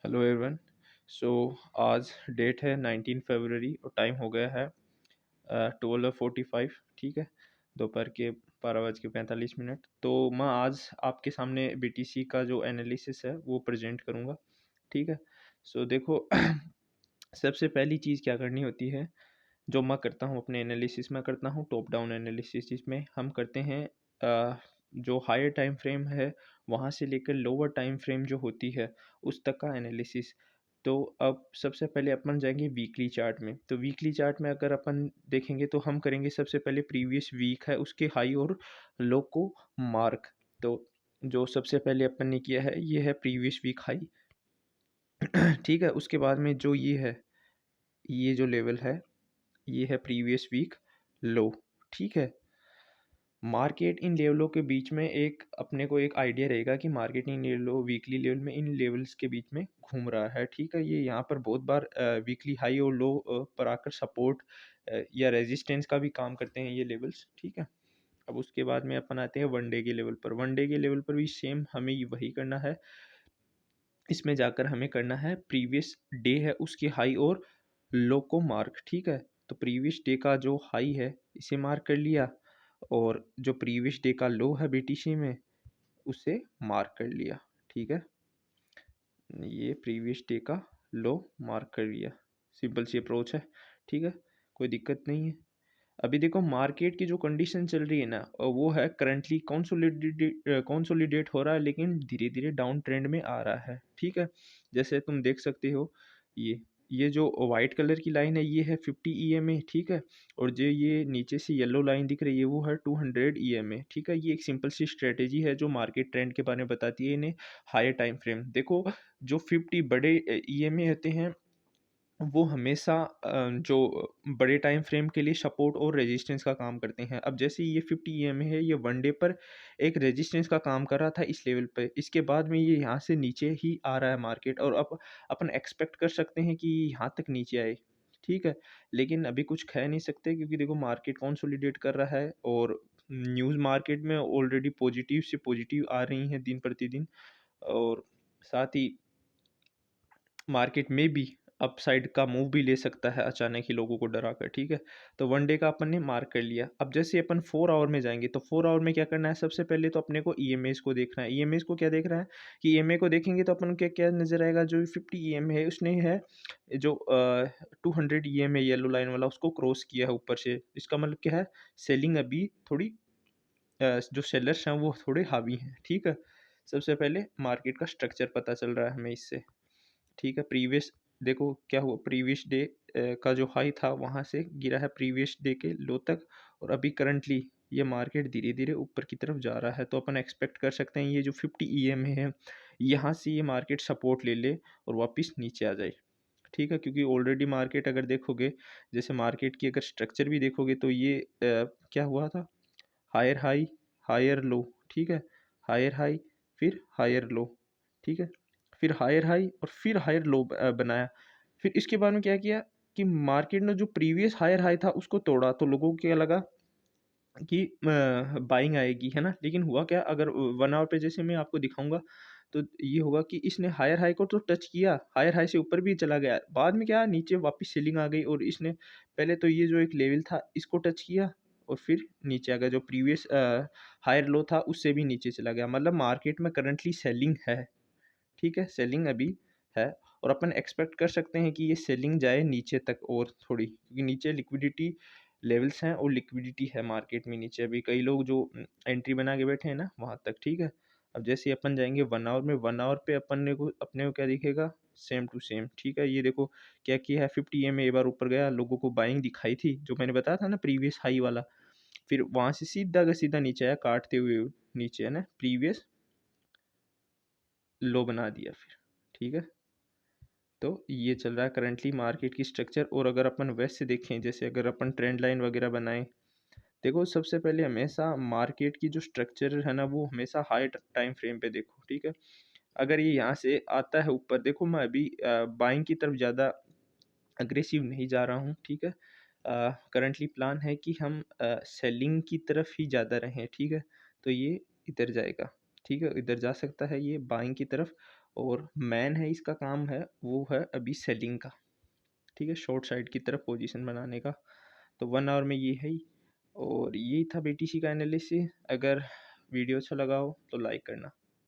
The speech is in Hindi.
Hello everyone. सो आज डेट है 19 फरवरी और टाइम हो गया है 12:45। ठीक है, दोपहर के 12:45। तो मैं आज आपके सामने बीटीसी का जो एनालिसिस है वो प्रेजेंट करूँगा। ठीक है, सो देखो सबसे पहली चीज़ क्या करनी होती है, जो मैं करता हूँ अपने एनालिसिस में करता हूँ टॉप डाउन एनालिसिस, जिसमें हम करते हैं जो हायर टाइम फ्रेम है वहाँ से लेकर लोअर टाइम फ्रेम जो होती है उस तक का एनालिसिस। तो अब सबसे पहले अपन जाएंगे वीकली चार्ट में। तो वीकली चार्ट में अगर अपन देखेंगे तो हम करेंगे सबसे पहले प्रीवियस वीक है उसके हाई और लो को मार्क। तो जो सबसे पहले अपन ने किया है ये है प्रीवियस वीक हाई। ठीक है, उसके बाद में जो ये है, ये जो लेवल है ये है प्रीवियस वीक लो। ठीक है, मार्केट इन लेवलों के बीच में एक अपने को एक आइडिया रहेगा कि मार्केट इन लेवलों वीकली लेवल में इन लेवल्स के बीच में घूम रहा है। ठीक है, ये यहाँ पर बहुत बार वीकली हाई और लो पर आकर सपोर्ट या रेजिस्टेंस का भी काम करते हैं ये लेवल्स। ठीक है, अब उसके बाद में अपन आते हैं वन डे के लेवल पर। वन डे के लेवल पर भी सेम हमें वही करना है। इसमें जाकर हमें करना है प्रीवियस डे है उसके हाई और लो को मार्क। ठीक है, तो प्रीवियस डे का जो हाई है इसे मार्क कर लिया और जो प्रीवियस डे का लो है बीटीसी में उसे मार्क कर लिया। ठीक है, ये प्रीवियस डे का लो मार्क कर लिया। सिंपल सी अप्रोच है। ठीक है, कोई दिक्कत नहीं है। अभी देखो मार्केट की जो कंडीशन चल रही है ना वो है करंटली कॉन्सोलिडेट हो रहा है, लेकिन धीरे धीरे डाउन ट्रेंड में आ रहा है। ठीक है, जैसे तुम देख सकते हो ये जो वाइट कलर की लाइन है ये है 50 ईएमए। ठीक है, और जो ये नीचे से येलो लाइन दिख रही है वो है 200 ईएमए। ठीक है, ये एक सिंपल सी स्ट्रेटेजी है जो मार्केट ट्रेंड के बारे में बताती है इन्हें हायर टाइम फ्रेम। देखो जो 50 बड़े ईएमए होते हैं वो हमेशा जो बड़े टाइम फ्रेम के लिए सपोर्ट और रेजिस्टेंस का काम करते हैं। अब जैसे ये 50 ईएमए है, ये वन डे पर एक रेजिस्टेंस का काम कर रहा था इस लेवल पे, इसके बाद में ये यहाँ से नीचे ही आ रहा है मार्केट, और अब अपन एक्सपेक्ट कर सकते हैं कि यहाँ तक नीचे आए। ठीक है, लेकिन अभी कुछ कह नहीं सकते क्योंकि देखो मार्केट कंसोलिडेट कर रहा है और न्यूज़ मार्केट में ऑलरेडी पॉजिटिव से पॉजिटिव आ रही हैं दिन प्रतिदिन, और साथ ही मार्केट में भी अपसाइड का मूव भी ले सकता है अचानक ही लोगों को डरा कर। ठीक है, तो वन डे का अपन ने मार्क कर लिया। अब जैसे अपन 4 आवर में जाएंगे तो 4 आवर में क्या करना है, सबसे पहले तो अपने को ईएमएस को देखना है। ईएमएस को क्या देख रहा है कि ईएमए को देखेंगे तो अपन क्या क्या नजर आएगा, जो 50 ईएमए है उसने है जो 200 ईएमए येलो लाइन वाला उसको क्रॉस किया है ऊपर से। इसका मतलब क्या है, सेलिंग अभी थोड़ी जो सेलर्स हैं वो थोड़े हावी हैं। ठीक है, सबसे पहले मार्केट का स्ट्रक्चर पता चल रहा है हमें इससे। ठीक है, प्रीवियस देखो क्या हुआ, प्रीवियस डे का जो हाई था वहाँ से गिरा है प्रीवियस डे के लो तक, और अभी करंटली ये मार्केट धीरे धीरे ऊपर की तरफ जा रहा है। तो अपन एक्सपेक्ट कर सकते हैं ये जो 50 ईएमए है यहाँ से ये मार्केट सपोर्ट ले ले और वापस नीचे आ जाए। ठीक है, क्योंकि ऑलरेडी मार्केट अगर देखोगे, जैसे मार्केट की अगर स्ट्रक्चर भी देखोगे तो ये क्या हुआ था, हायर हाई हायर लो। ठीक है, हायर हाई फिर हायर लो। ठीक है, फिर हायर हाई और फिर हायर लो बनाया। फिर इसके बाद में क्या किया कि मार्केट ने जो प्रीवियस हायर हाई था उसको तोड़ा, तो लोगों को क्या लगा कि बाइंग आएगी, है ना। लेकिन हुआ क्या, अगर 1 आवर पे जैसे मैं आपको दिखाऊंगा तो ये होगा कि इसने हायर हाई को तो टच किया, हायर हाई से ऊपर भी चला गया, बाद में क्या नीचे वापस सेलिंग आ गई, और इसने पहले तो ये जो एक लेवल था इसको टच किया और फिर नीचे आ गया, जो प्रीवियस हायर लो था उससे भी नीचे चला गया। मतलब मार्केट में करंटली सेलिंग है। ठीक है, सेलिंग अभी है, और अपन एक्सपेक्ट कर सकते हैं कि ये सेलिंग जाए नीचे तक और थोड़ी, क्योंकि नीचे लिक्विडिटी लेवल्स हैं और लिक्विडिटी है मार्केट में नीचे, अभी कई लोग जो एंट्री बना के बैठे हैं ना वहाँ तक। ठीक है, अब जैसे अपन जाएंगे 1 आवर में, 1 आवर पे अपने को क्या दिखेगा, सेम टू सेम। ठीक है, ये देखो क्या किया है, 50 में एक बार ऊपर गया, लोगों को बाइंग दिखाई थी जो मैंने बताया था ना प्रीवियस हाई वाला, फिर वहाँ से सीधा का सीधा नीचे आया काटते हुए नीचे, है ना, प्रीवियस लो बना दिया फिर। ठीक है, तो ये चल रहा है करंटली मार्केट की स्ट्रक्चर। और अगर अपन वैसे देखें, जैसे अगर अपन ट्रेंड लाइन वगैरह बनाएं, देखो सबसे पहले हमेशा मार्केट की जो स्ट्रक्चर है ना वो हमेशा हाई टाइम फ्रेम पे देखो। ठीक है, अगर ये यहाँ से आता है ऊपर, देखो मैं अभी बाइंग की तरफ ज़्यादा अग्रेसिव नहीं जा रहा हूँ। ठीक है, करंटली प्लान है कि हम सेलिंग की तरफ ही ज़्यादा रहें। ठीक है, तो ये इधर जाएगा। ठीक है, इधर जा सकता है ये बाइंग की तरफ, और मेन है इसका काम है वो है अभी सेलिंग का, ठीक है, शॉर्ट साइड की तरफ पोजीशन बनाने का। तो 1 आवर में ये है ही, और यही था बीटीसी का एनालिसिस। अगर वीडियो अच्छा लगा हो तो लाइक करना।